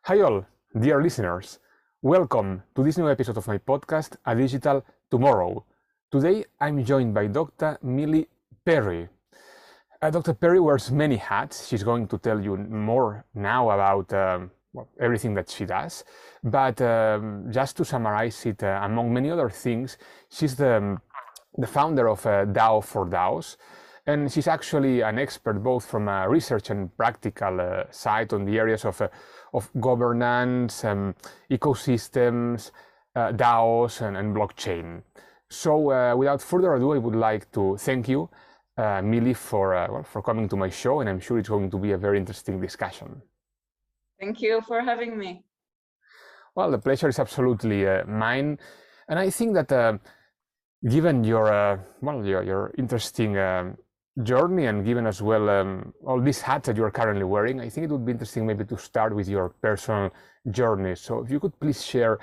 Hi all, dear listeners. Welcome to this new episode of my podcast, A Digital Tomorrow. Today I'm joined by Dr. Millie Perry. Dr. Perry wears many hats. She's going to tell you more now about everything that she does. But just to summarize it, among many other things, she's the founder of DAO for DAOs. And she's actually an expert both from a research and practical side on the areas of governance, ecosystems, DAOs, and blockchain. So without further ado, I would like to thank you, Millie, for coming to my show, and I'm sure it's going to be a very interesting discussion. Thank you for having me. Well, the pleasure is absolutely mine, and I think that given your interesting journey, and given as well all these hats that you're currently wearing, I think it would be interesting maybe to start with your personal journey. So if you could please share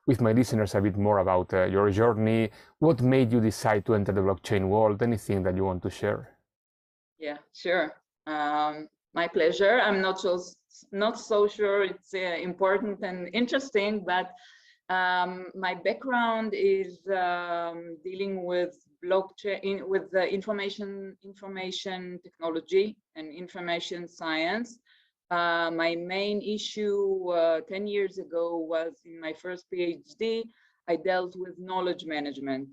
with my listeners a bit more about your journey, what made you decide to enter the blockchain world, anything that you want to share. Yeah, sure. My pleasure. I'm not so sure it's important and interesting, but my background is dealing with blockchain, with the information technology and information science. My main issue 10 years ago was in my first PhD. I dealt with knowledge management.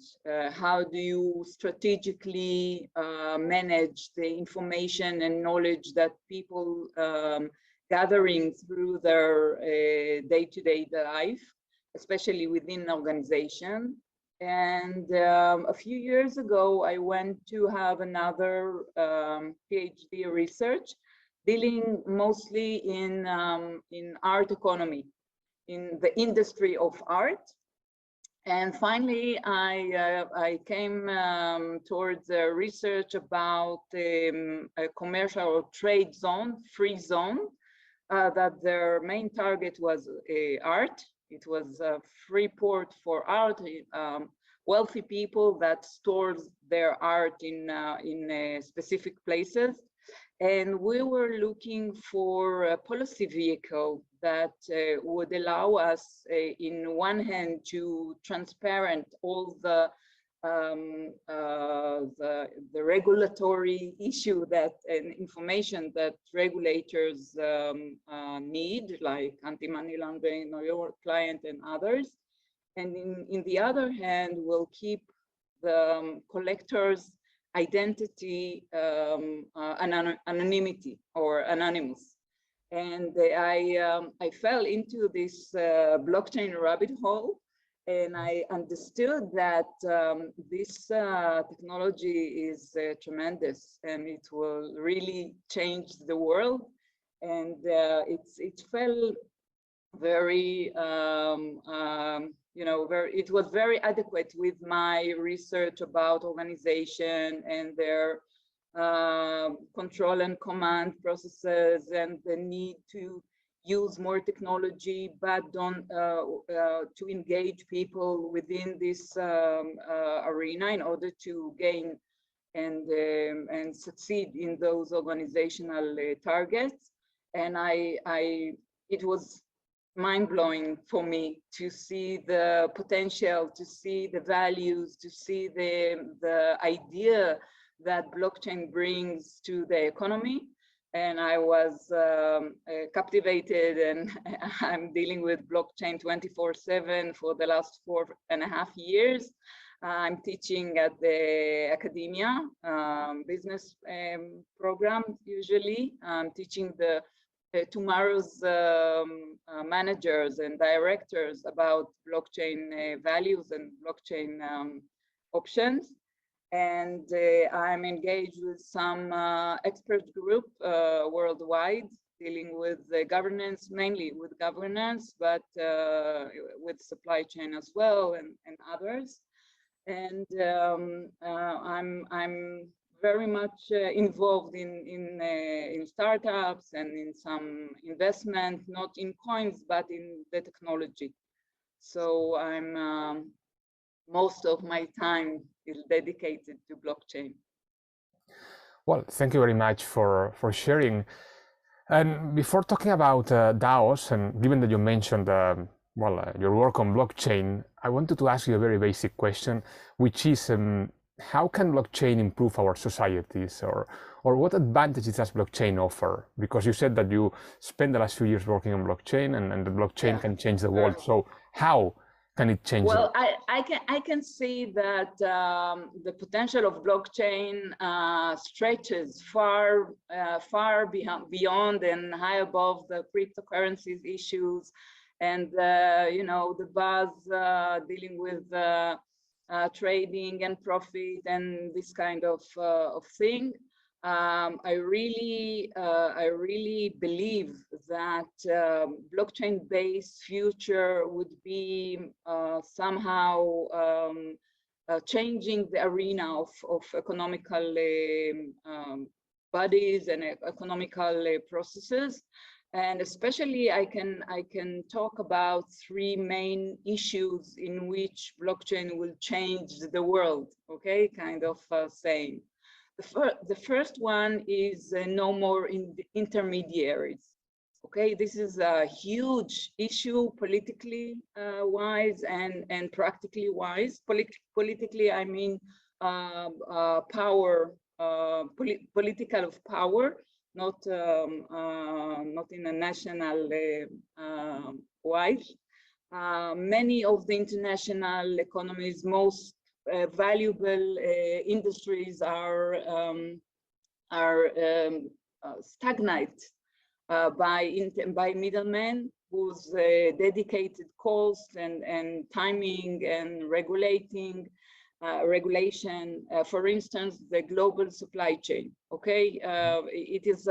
How do you strategically manage the information and knowledge that people gathering through their day-to-day life, especially within an organization. And a few years ago, I went to have another PhD research dealing mostly in art economy, in the industry of art. And finally, I came towards research about a commercial or trade zone, free zone, that their main target was art. It was a free port for art, wealthy people that stores their art in specific places. And we were looking for a policy vehicle that would allow us, in one hand, to transparent all the regulatory issue that and information that regulators need, like anti-money laundering, know your client, and others. And in the other hand, we'll keep the collectors' identity anonymity or anonymous. And I fell into this blockchain rabbit hole, and I understood that this technology is tremendous, and it will really change the world. And it fell very it was very adequate with my research about organization and their control and command processes, and the need to use more technology, but to engage people within this arena in order to gain and succeed in those organizational targets. And it was mind-blowing for me to see the potential, to see the values, to see the idea that blockchain brings to the economy. And I was captivated, and I'm dealing with blockchain 24/7 for the last 4.5 years. I'm teaching at the academia business program. Usually I'm teaching the tomorrow's managers and directors about blockchain values and blockchain options. And I'm engaged with some expert group worldwide dealing with governance, mainly with governance, but with supply chain as well, and others. And I'm very much involved in startups and in some investment, not in coins, but in the technology. So I'm most of my time is dedicated to blockchain. Well, thank you very much for sharing. And before talking about DAOs, and given that you mentioned your work on blockchain, I wanted to ask you a very basic question, which is how can blockchain improve our societies, or what advantages does blockchain offer? Because you said that you spent the last few years working on blockchain, and the blockchain can change the world. So how can it change the world? I can see that the potential of blockchain stretches far beyond and high above the cryptocurrencies issues, and the buzz dealing with trading and profit and this kind of thing. I really believe that blockchain-based future would be somehow changing the arena of economical bodies and economical processes. And especially I can talk about three main issues in which blockchain will change the world, okay, kind of saying. The first one is no more intermediaries. Okay, this is a huge issue politically wise and practically wise. Politically, I mean power, political of power, not in a national wise. Many of the international economies, most valuable industries are stagnant by middlemen whose dedicated cost and timing and regulation. For instance, the global supply chain. Okay, it is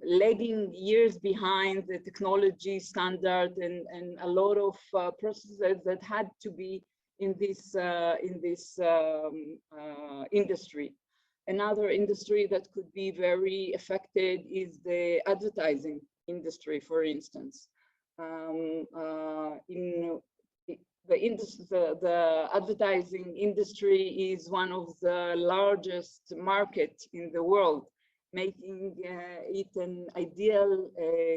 lagging years behind the technology standard and a lot of processes that had to be in this industry. Another industry that could be very affected is the advertising industry, for instance. The advertising industry is one of the largest markets in the world, making it an ideal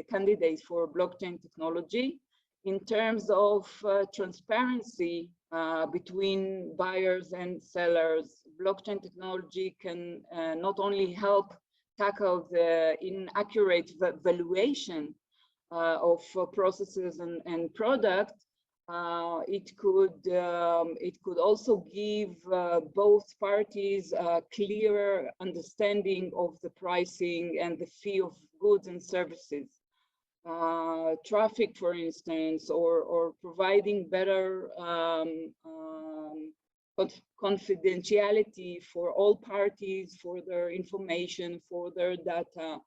candidate for blockchain technology. In terms of transparency between buyers and sellers, blockchain technology can not only help tackle the inaccurate valuation of processes and products, it could also give both parties a clearer understanding of the pricing and the fee of goods and services. Traffic, for instance, or providing better confidentiality for all parties, for their information, for their data,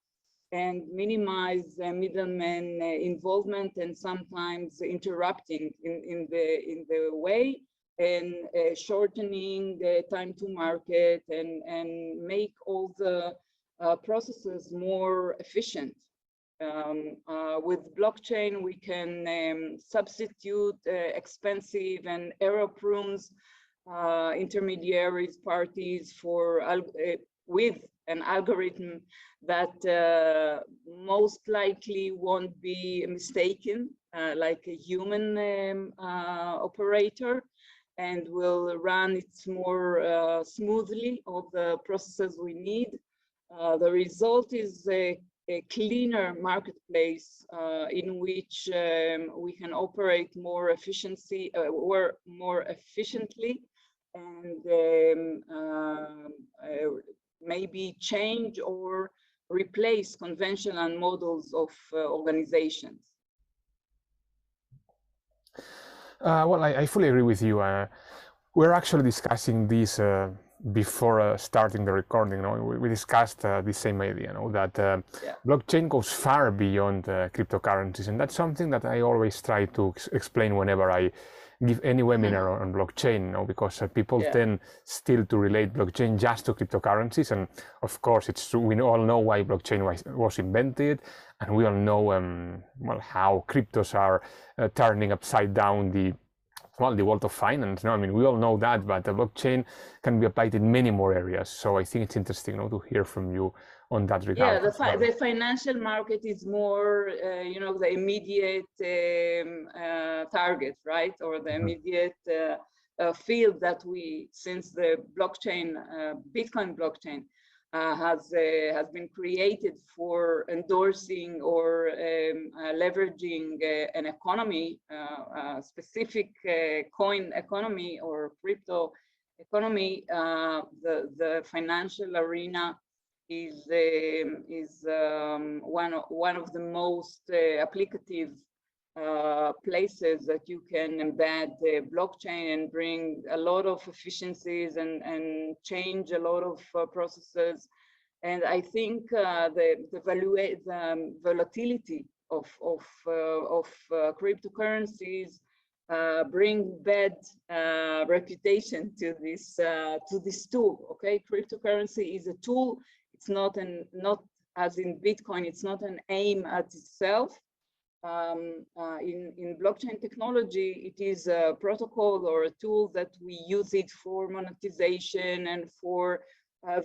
and minimize middleman involvement and sometimes interrupting in the way, and shortening the time to market and make all the processes more efficient. With blockchain, we can substitute expensive and error-prone intermediaries parties for with an algorithm that most likely won't be mistaken, like a human operator, and will run it more smoothly, all the processes we need. The result is a cleaner marketplace in which we can operate more efficiently, and maybe change or replace conventional models of organizations. Well, I fully agree with you. We're actually discussing this before starting the recording. We discussed the same idea, that blockchain goes far beyond cryptocurrencies, and that's something that I always try to explain whenever I give any webinar on blockchain, because people tend still to relate blockchain just to cryptocurrencies, and of course it's true. We all know why blockchain was invented, and we all know well, how cryptos are turning upside down the well, the world of finance. No, I mean, we all know that, but the blockchain can be applied in many more areas. So I think it's interesting, to hear from you on that regard. Yeah, the financial market is more, the immediate target, right? Or the immediate field that since the blockchain, Bitcoin blockchain, has been created for endorsing or leveraging an economy, specific coin economy or crypto economy. The financial arena is one of the most applicative places that you can embed the blockchain and bring a lot of efficiencies and change a lot of processes. And I think the volatility of cryptocurrencies bring bad reputation to this tool. Okay, cryptocurrency is a tool. It's not as in Bitcoin. It's not an aim at itself. In blockchain technology, it is a protocol or a tool that we use it for monetization and for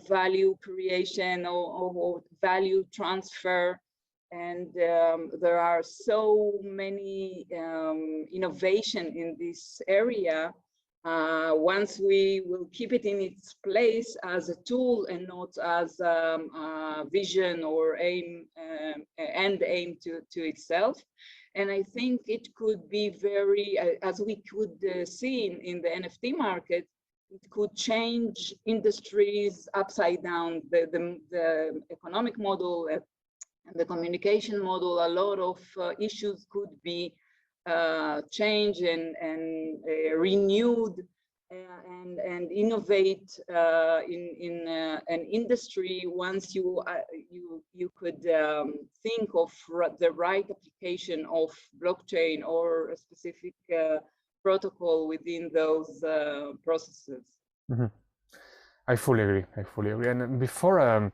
value creation or value transfer. And there are so many innovation in this area. Once we will keep it in its place as a tool and not as a vision or aim, end aim to itself. And I think it could be very, as we could see in the NFT market, it could change industries upside down, the economic model, and the communication model. A lot of issues could be changed and renewed and innovate in an industry once you could think of the right application of blockchain or a specific protocol within those processes. Mm-hmm. I fully agree. And before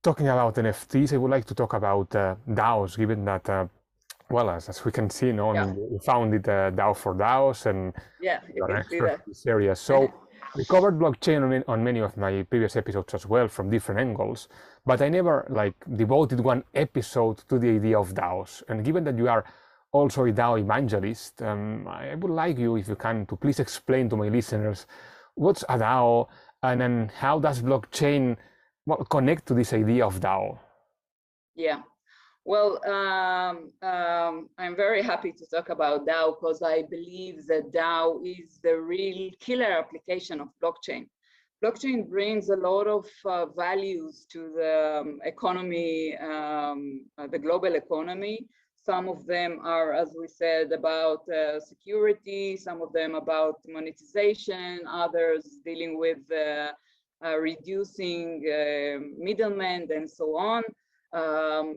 talking about NFTs, I would like to talk about DAOs, given that, well, as we can see, I mean, we founded DAO for DAOs, and you're an expert in this area. So we covered blockchain on many of my previous episodes as well from different angles, but I never devoted one episode to the idea of DAOs. And given that you are also a DAO evangelist, I would like you, if you can, to please explain to my listeners what's a DAO, and then how does blockchain connect to this idea of DAO? Yeah, well, I'm very happy to talk about DAO because I believe that DAO is the real killer application of blockchain. Blockchain brings a lot of values to the economy, the global economy. Some of them are, as we said, about security, some of them about monetization, others dealing with reducing middlemen and so on.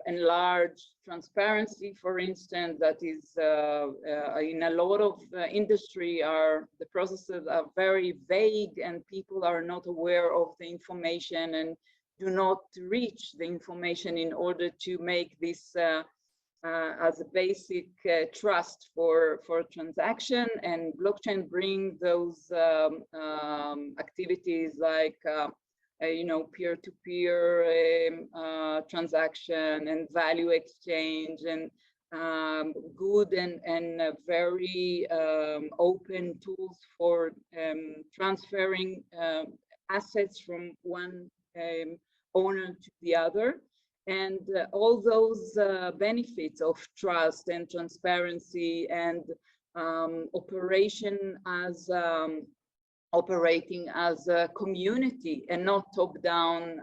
Enlarge transparency, for instance, that is in a lot of industry the processes are very vague and people are not aware of the information and do not reach the information in order to make this as a basic trust for transaction. And blockchain bring those activities like peer-to-peer transaction and value exchange and good and very open tools for transferring assets from one owner to the other. And all those benefits of trust and transparency and operating as a community and not top-down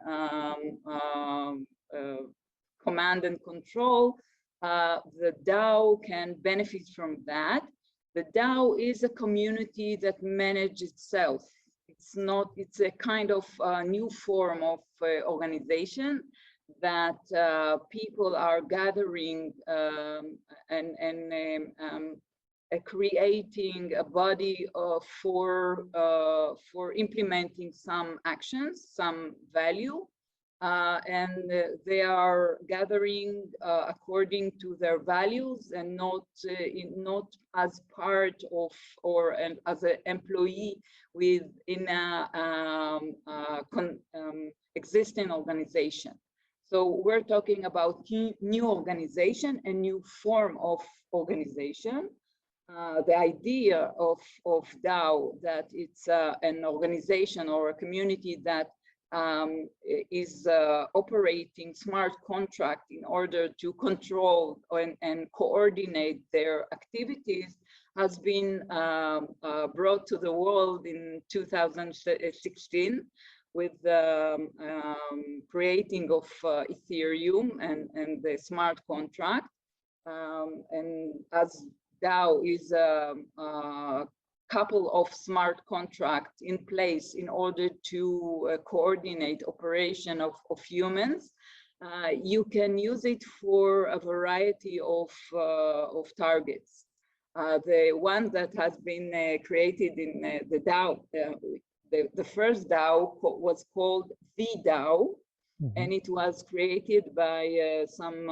command and control, the DAO can benefit from that. The DAO is a community that manages itself. It's a kind of new form of organization that people are gathering and creating a body for implementing some actions, some value, and they are gathering according to their values and not as part of or as an employee within a existing organization. So we're talking about new organization, a new form of organization. The idea of DAO, that it's an organization or a community that is operating smart contract in order to control and coordinate their activities, has been brought to the world in 2016 with the creating of Ethereum and the smart contract. And as DAO is a couple of smart contracts in place in order to coordinate operation of humans, you can use it for a variety of targets. The one that has been created in the DAO, the first DAO was called the DAO, and it was created by some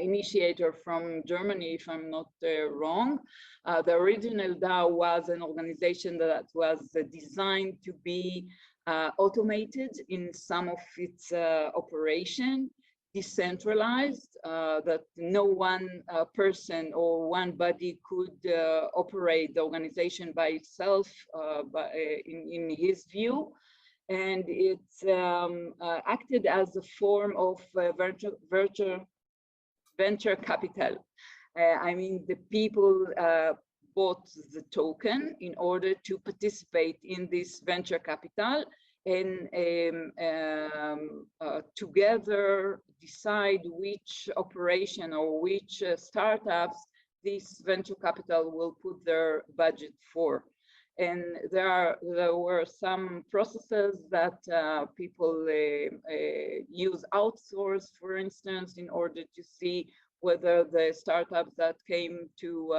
initiator from Germany, if I'm not wrong. The original DAO was an organization that was designed to be automated in some of its operation, decentralized, that no one person or one body could operate the organization by itself in his view. And it acted as a form of venture capital. I mean, the people bought the token in order to participate in this venture capital and together decide which operation or which startups this venture capital will put their budget for. And there were some processes that people use outsource, for instance, in order to see whether the startups that came to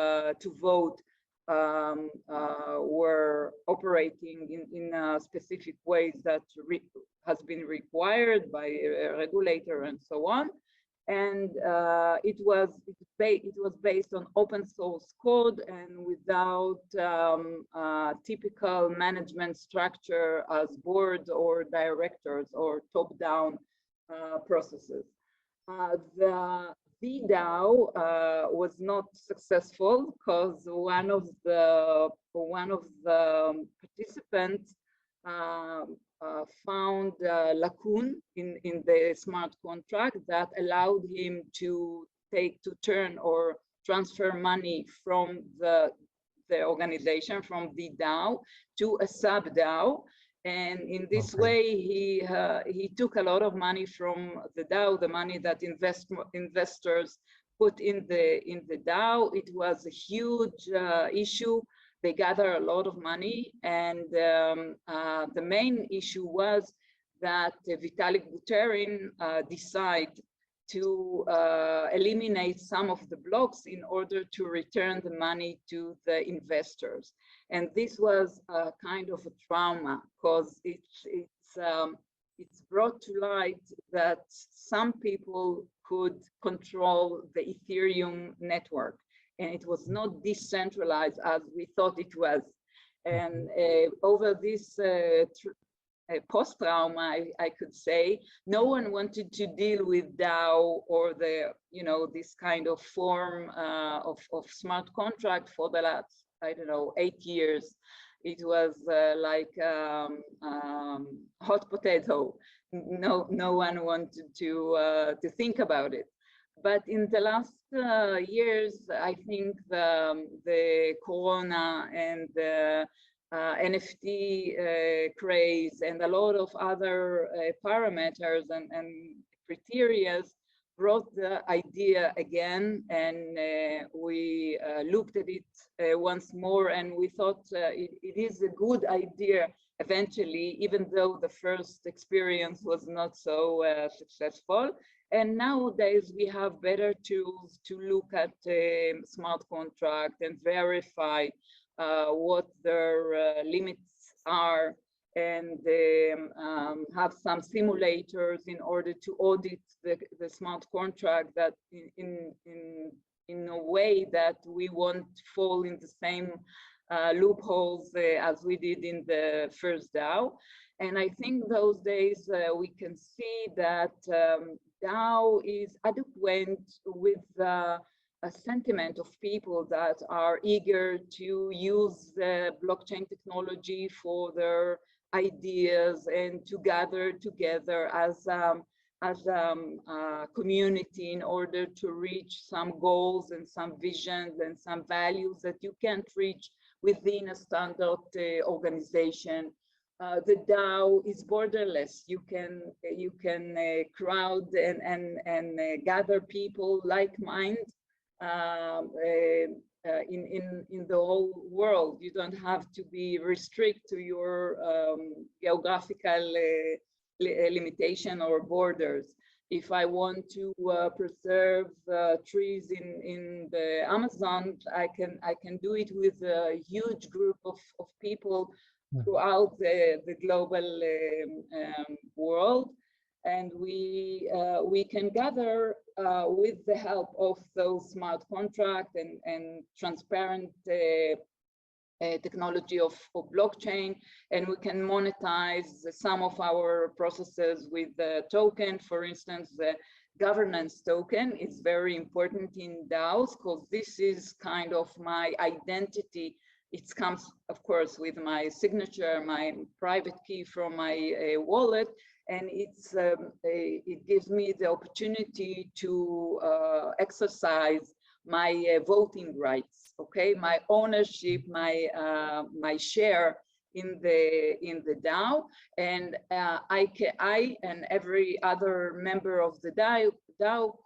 vote were operating in specific ways that has been required by a regulator and so on. And it was based on open source code and without typical management structure as boards or directors or top-down processes. The DAO was not successful because one of the participants found a lacune in the smart contract that allowed him to turn or transfer money from the organization, from the DAO, to a sub DAO. And in this way, he took a lot of money from the DAO, the money that investors put in the DAO. It was a huge issue. They gather a lot of money, and the main issue was that Vitalik Buterin decided to eliminate some of the blocks in order to return the money to the investors. And this was a kind of a trauma because it's brought to light that some people could control the Ethereum network, and it was not decentralized as we thought it was. And over this post-trauma, I could say, no one wanted to deal with DAO or this kind of form of smart contract for the last, I don't know, 8 years. It was like hot potato. No one wanted to think about it. But in the last years, I think the Corona and the NFT craze and a lot of other parameters and criteria brought the idea again, and we looked at it once more, and we thought it is a good idea eventually, even though the first experience was not so successful. And nowadays we have better tools to look at smart contract and verify what their limits are and have some simulators in order to audit the smart contract that in a way that we won't fall in the same loopholes as we did in the first DAO. And I think those days we can see that DAO is adequate with a sentiment of people that are eager to use the blockchain technology for their ideas and to gather together as a community in order to reach some goals and some visions and some values that you can't reach within a standard organization. The DAO is borderless. You can crowd and gather people like mind in the whole world. You don't have to be restricted to your geographical limitation or borders. If I want to preserve trees in the Amazon, I can do it with a huge group of people throughout the global world, and we can gather with the help of those smart contracts and transparent technology of blockchain, and we can monetize some of our processes with the token. For instance, the governance token is very important in DAOs because this is kind of my identity. It comes, of course, with my signature, my private key from my wallet, and it gives me the opportunity to exercise my voting rights, okay, my ownership, my share in the DAO, and I and every other member of the DAO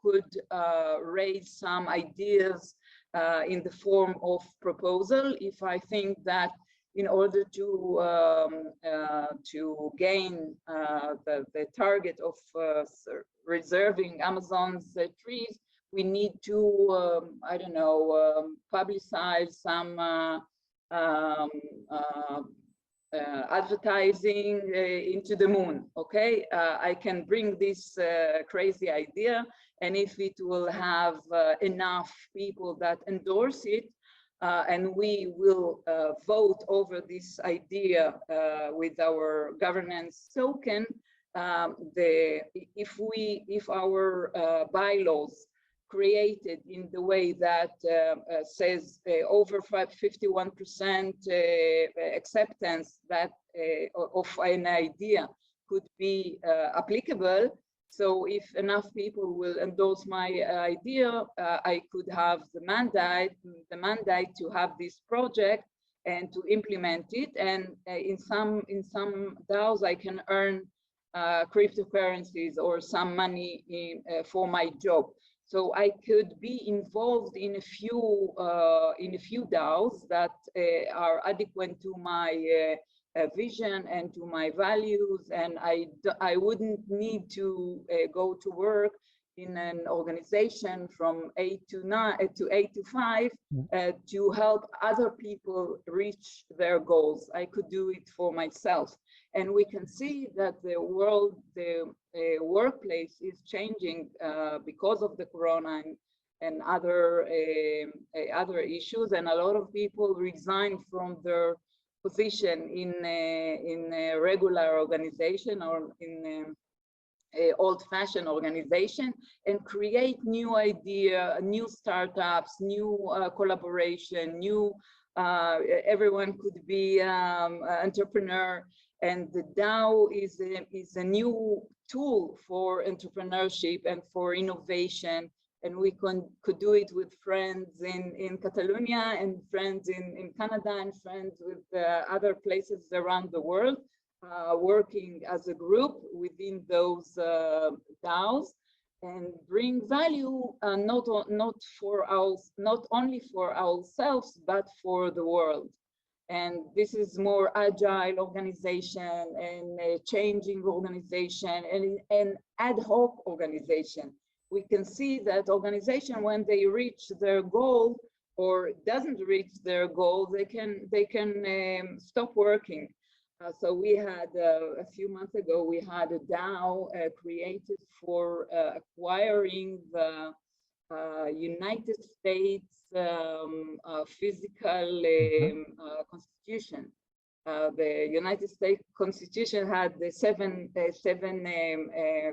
could raise some ideas in the form of proposal. If I think that in order to gain the target of reserving Amazon's trees, we need to, I don't know, publicize some advertising into the moon, okay? I can bring this crazy idea, and if it will have enough people that endorse it, and we will vote over this idea with our governance token, if our bylaws created in the way that says over 51% acceptance that of an idea could be applicable. So if enough people will endorse my idea, I could have the mandate to have this project and to implement it. And in some DAOs, I can earn cryptocurrencies or some money for my job. So I could be involved in a few DAOs that are adequate to my vision and to my values, and I wouldn't need to go to work in an organization from 8 to 5 to help other people reach their goals. I could do it for myself. And we can see that the workplace is changing because of the corona and other issues, and a lot of people resign from their position in a regular organization or in old-fashioned organization and create new idea, new startups, new collaboration, new everyone could be entrepreneur. And the DAO is a new tool for entrepreneurship and for innovation. And we could do it with friends in Catalonia and friends in Canada and friends with other places around the world, working as a group within those DAOs and bring value not only for ourselves, but for the world. And this is more agile organization and changing organization and an ad hoc organization. We can see that organization, when they reach their goal or doesn't reach their goal, they can stop working. So we had a few months ago, we had a DAO created for acquiring the United States physical constitution. The United States Constitution had the seven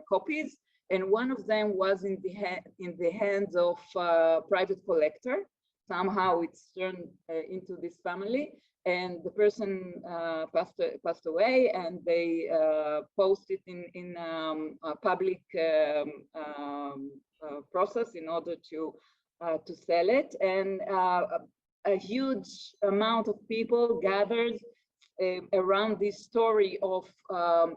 copies, and one of them was in the hands of a private collector. Somehow it's turned into this family, and the person passed away, and they posted in a public process in order to sell it, and a huge amount of people gathered around this story of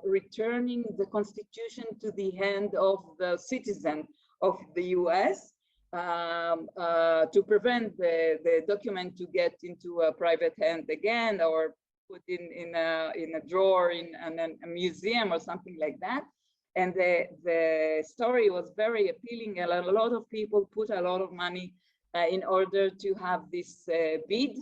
returning the Constitution to the hand of the citizen of the US, to prevent the document to get into a private hand again, or put in a drawer in a museum or something like that. And the story was very appealing, and a lot of people put a lot of money in order to have this bid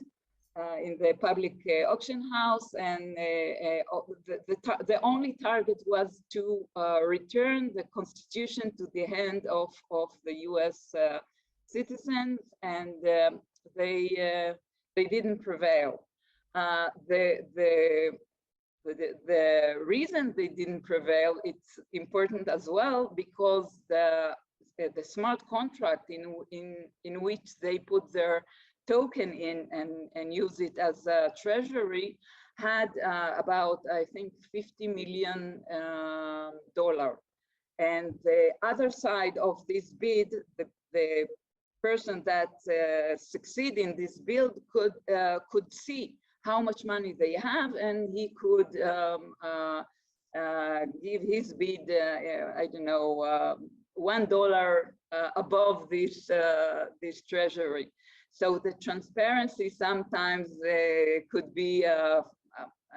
in the public auction house, and the only target was to return the Constitution to the hand of the US citizens, and they didn't prevail. The reason they didn't prevail, it's important as well, because the smart contract in which they put their token in and use it as a treasury had about, I think, $50 million. And the other side of this bid, the person that succeed in this build could see how much money they have, and he could give his bid, I don't know, $1 above this treasury. So the transparency sometimes could be, I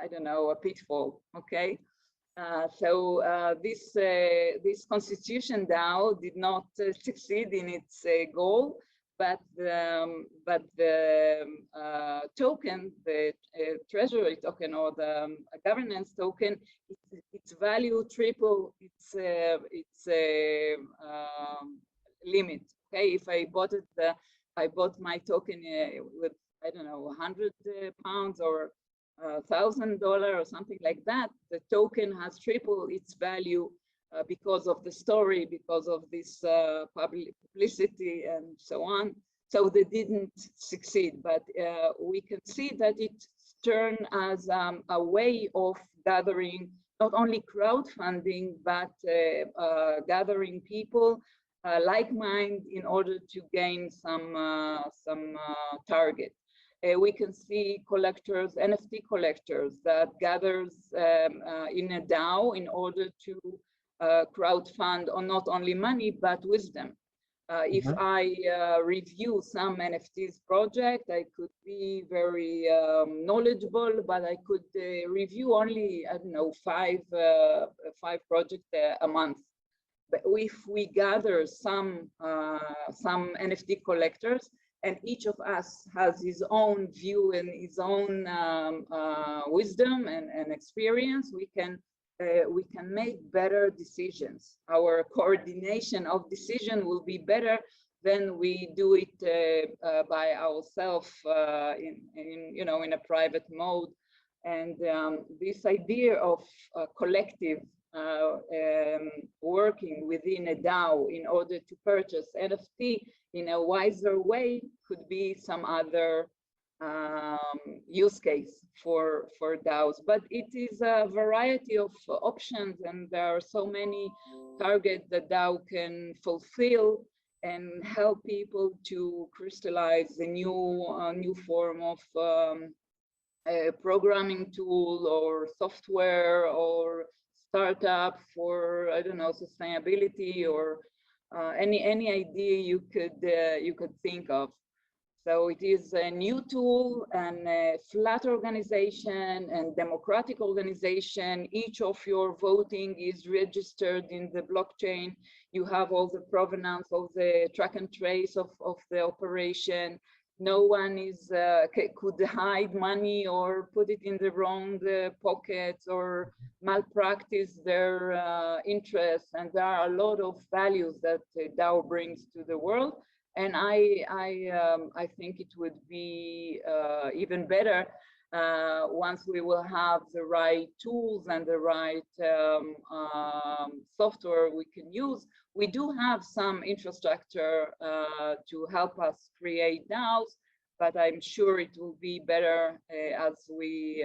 don't know, a pitfall. Okay, so this Constitution DAO did not succeed in its goal, but the token, the treasury token, or the governance token, its value triple its limit. Okay, if I bought my token with, I don't know, 100 pounds or $1,000 or something like that, the token has tripled its value because of the story, because of this publicity and so on. So they didn't succeed, but we can see that it turned as a way of gathering not only crowdfunding, but gathering people like mind in order to gain some target. We can see collectors, NFT collectors, that gathers in a DAO in order to crowdfund on not only money but wisdom. If I review some NFTs project, I could be very knowledgeable, but I could review only, I don't know, five projects a month. But if we gather some NFT collectors, and each of us has his own view and his own wisdom and experience, we can make better decisions. Our coordination of decision will be better than we do it by ourselves in a private mode. And this idea of collective working within a DAO in order to purchase NFT in a wiser way could be some other use case for DAOs. But it is a variety of options, and there are so many targets that DAO can fulfill and help people to crystallize a new form of a programming tool or software or startup for, I don't know, sustainability or any idea you could think of. So it is a new tool and a flat organization and democratic organization. Each of your voting is registered in the blockchain. You have all the provenance of the track and trace of the operation. no one could hide money or put it in the wrong pockets or malpractice their interests. And there are a lot of values that DAO brings to the world. And I think it would be even better once we will have the right tools and the right software we can use. We do have some infrastructure to help us create DAOs, but I'm sure it will be better as we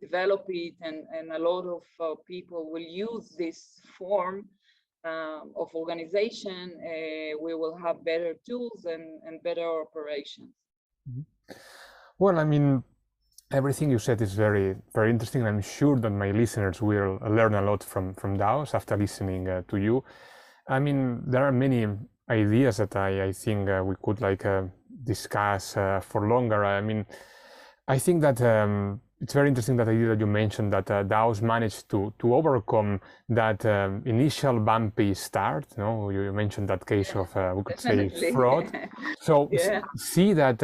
develop it, and a lot of people will use this form of organization. We will have better tools and better operations. Well, I mean, everything you said is very, very interesting. I'm sure that my listeners will learn a lot from DAOs after listening to you. I mean, there are many ideas that I think we could like discuss for longer. I mean, I think that it's very interesting that idea that you mentioned that DAOs managed to overcome that initial bumpy start. No, you mentioned that case of we could Definitely. say fraud. So see that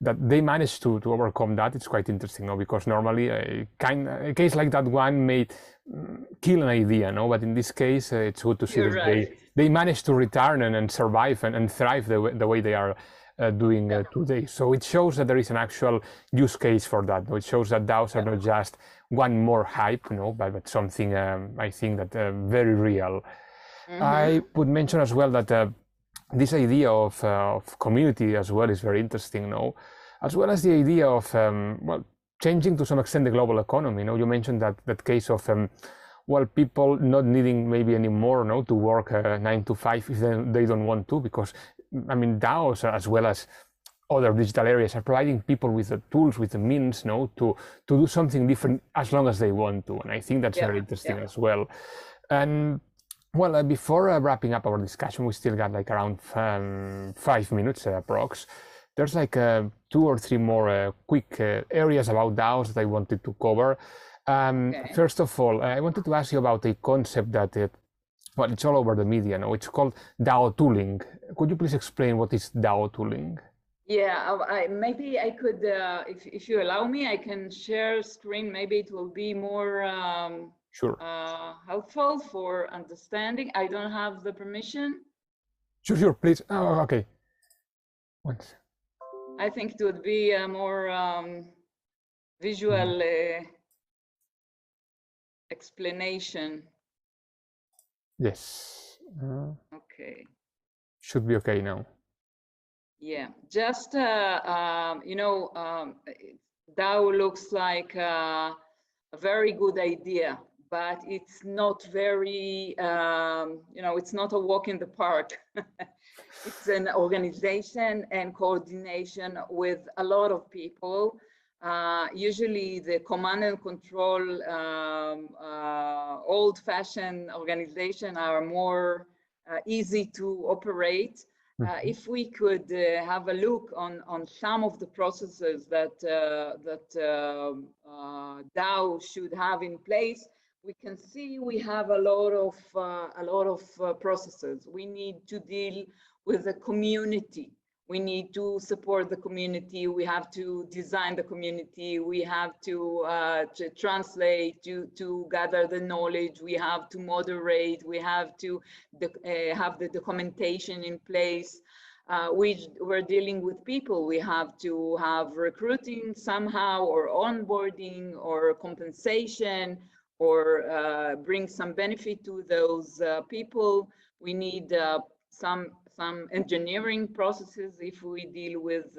that they managed to overcome that. It's quite interesting, no? Because normally a case like that one may kill an idea, no? But in this case, it's good to see You're that right. they managed to return and survive and thrive the way they are doing today. So it shows that there is an actual use case for that. No? It shows that DAOs are not just one more hype, no, but something I think that very real. I would mention as well that this idea of community as well is very interesting, no? As well as the idea of well, changing to some extent the global economy. You know, you mentioned that case of well, people not needing maybe anymore, no, to work 9 to 5 if they don't want to, because I mean DAOs as well as other digital areas are providing people with the tools, with the means, no, to do something different as long as they want to, and I think that's very interesting as well. And well, before wrapping up our discussion, we still got like around 5 minutes approx. There's like 2 or 3 more quick areas about DAOs that I wanted to cover. First of all, I wanted to ask you about a concept that well, it's all over the media now. It's called DAO tooling. Could you please explain what is DAO tooling? Yeah, maybe I could, if you allow me, I can share screen. Maybe it will be more sure. Helpful for understanding. I don't have the permission. Sure, please. Oh, okay. Once. I think it would be a more visual explanation. Yes. Okay. Should be okay now. Yeah, just you know, DAO looks like a very good idea, but it's not very, you know, it's not a walk in the park. It's an organization and coordination with a lot of people. Usually the command and control old-fashioned organization are more easy to operate. If we could have a look on some of the processes that DAO should have in place, we can see we have a lot of processes. We need to deal with the community. We need to support the community. We have to design the community. We have to translate, to gather the knowledge. We have to moderate. We have to have the documentation in place. We're dealing with people. We have to have recruiting somehow, or onboarding, or compensation, or bring some benefit to those people. We need some engineering processes if we deal with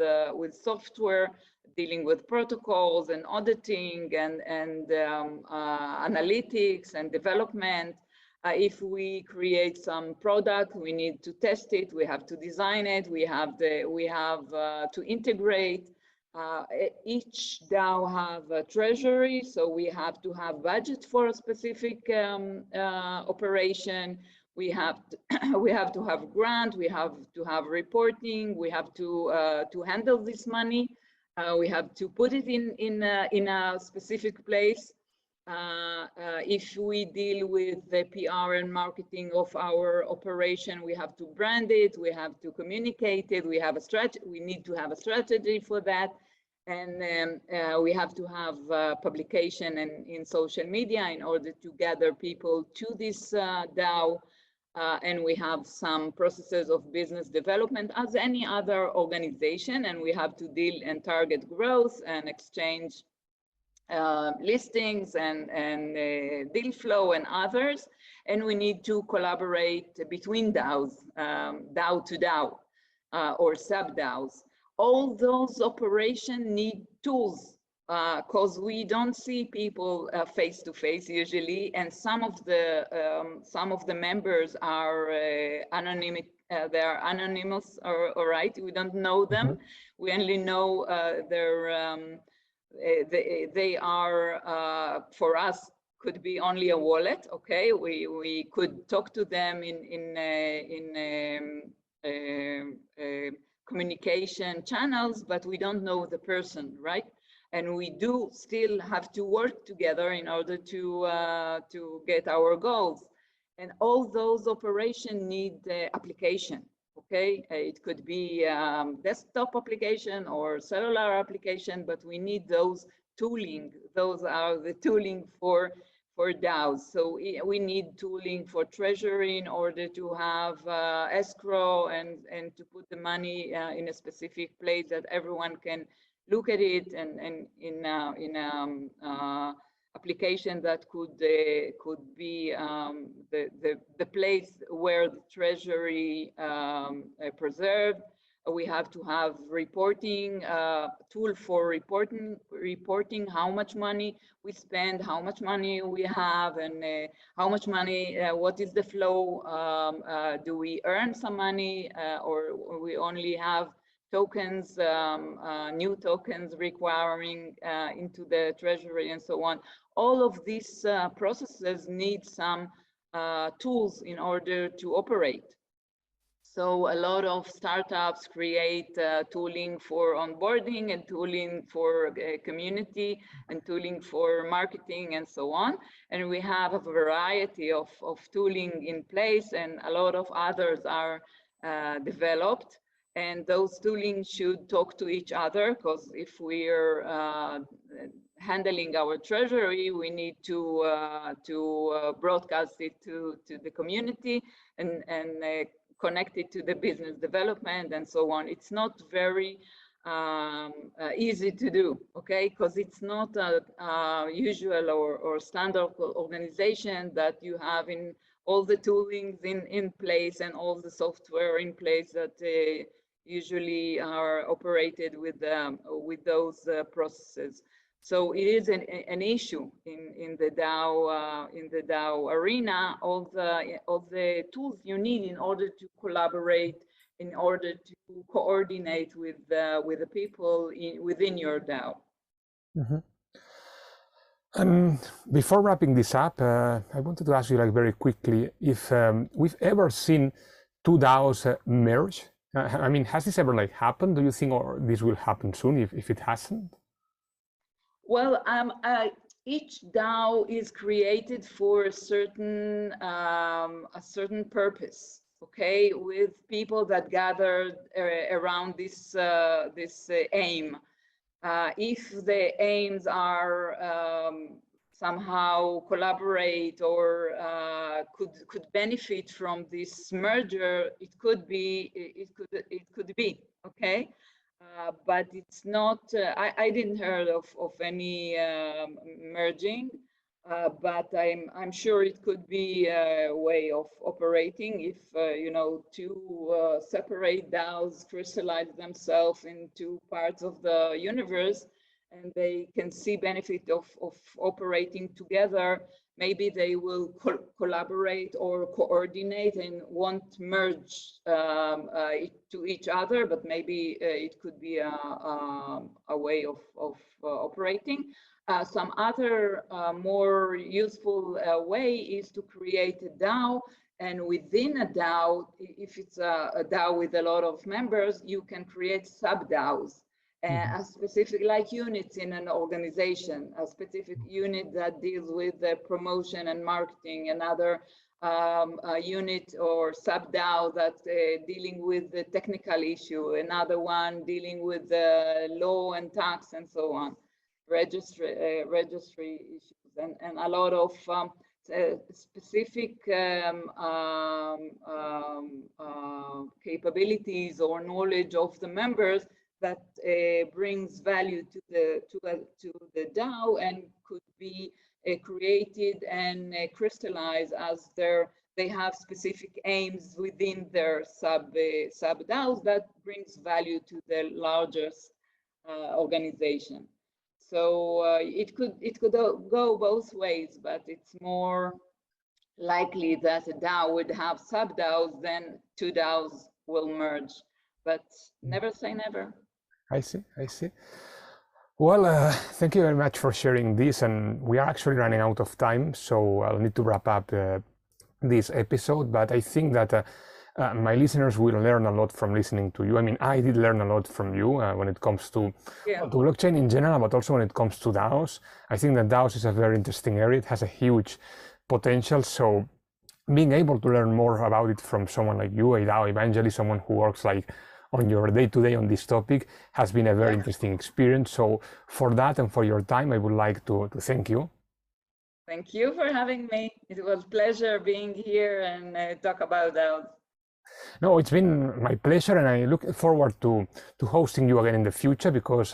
software, dealing with protocols and auditing and analytics and development. If we create some product, we need to test it. We have to design it. We have to integrate. Each DAO have a treasury, so we have to have budget for a specific operation. We have to have grant. We have to have reporting. We have to handle this money. We have to put it in a specific place. If we deal with the PR and marketing of our operation, we have to brand it, we have to communicate it, we have a strategy, we need to have a strategy for that. And we have to have publication in social media in order to gather people to this DAO. And we have some processes of business development as any other organization, and we have to deal and target growth and exchange listings and deal flow and others. And we need to collaborate between DAOs, DAO to DAO or sub-DAOs. All those operations need tools because we don't see people face to face usually, and some of the members are anonymous. They are anonymous, all right. We don't know them. We only know their. They are for us could be only a wallet. Okay, we could talk to them in communication channels, but we don't know the person, right? And we do still have to work together in order to get our goals. And all those operations need application, okay? It could be desktop application or cellular application, but we need those tooling. Those are the tooling for DAOs. So we need tooling for treasury in order to have escrow and to put the money in a specific place that everyone can look at it, and in application that could be the place where the treasury preserved. We have to have reporting tool for reporting how much money we spend, how much money we have, and how much money, what is the flow, do we earn some money, or we only have tokens, new tokens requiring into the treasury and so on. All of these processes need some tools in order to operate. So a lot of startups create tooling for onboarding and tooling for community and tooling for marketing and so on. And we have a variety of tooling in place, and a lot of others are developed. And those tooling should talk to each other, because if we're handling our treasury, we need to broadcast it to the community and connect it to the business development and so on. It's not very easy to do, okay? Because it's not a usual or standard organization that you have in all the toolings in place and all the software in place that usually are operated with those processes. So it is an issue in the DAO arena. All the tools you need in order to collaborate, in order to coordinate with the people within your DAO. And before wrapping this up, I wanted to ask you, like, very quickly, if we've ever seen two DAOs merge. I mean, has this ever happened? Do you think, or this will happen soon if it hasn't? Well, each DAO is created for a certain purpose, okay, with people that gathered around this aim. If the aims are somehow collaborate or could benefit from this merger, it could be, okay. But it's not, I didn't heard of any merging, but I'm sure it could be a way of operating if, you know, two separate DAOs crystallize themselves into parts of the universe, and they can see benefit of operating together. Maybe they will collaborate or coordinate and won't merge to each other, but maybe it could be a way of operating. Some other more useful way is to create a DAO, and within a DAO, if it's a DAO with a lot of members, you can create sub-DAOs. a specific, like units in an organization, a specific unit that deals with the promotion and marketing, another a unit or sub-DAO that dealing with the technical issue, another one dealing with the law and tax and so on, registry issues, and a lot of specific capabilities or knowledge of the members that brings value to the DAO and could be created and crystallized as they have specific aims within their sub DAOs that brings value to the largest organization. So it could go both ways, but it's more likely that a DAO would have sub DAOs than two DAOs will merge. But never say never. I see. Well, thank you very much for sharing this, and we are actually running out of time, so I'll need to wrap up this episode, but I think that my listeners will learn a lot from listening to you. I mean, I did learn a lot from you when it comes to blockchain in general, but also when it comes to DAOs. I think that DAOs is a very interesting area. It has a huge potential, so being able to learn more about it from someone like you, a DAO evangelist, someone who works like on your day-to-day on this topic, has been a very interesting experience. So for that and for your time, I would like to thank you. Thank you for having me. It was a pleasure being here and talk about DAOs. No, it's been my pleasure, and I look forward to hosting you again in the future, because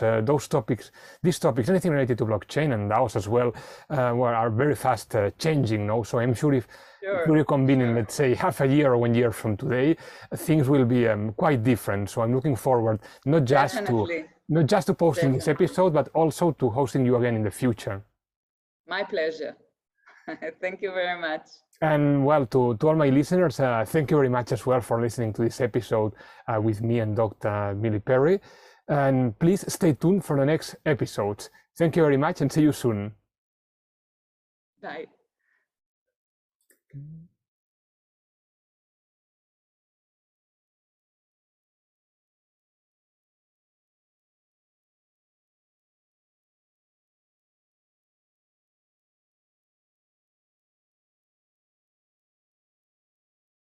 these topics, anything related to blockchain and DAOs as well, are very fast changing now. So I'm sure if we reconvene in, let's say, half a year or 1 year from today, things will be quite different. So I'm looking forward not just to posting this episode, but also to hosting you again in the future. My pleasure. Thank you very much. And well, to all my listeners, thank you very much as well for listening to this episode with me and Dr. Millie Perry. And please stay tuned for the next episodes. Thank you very much and see you soon. Bye.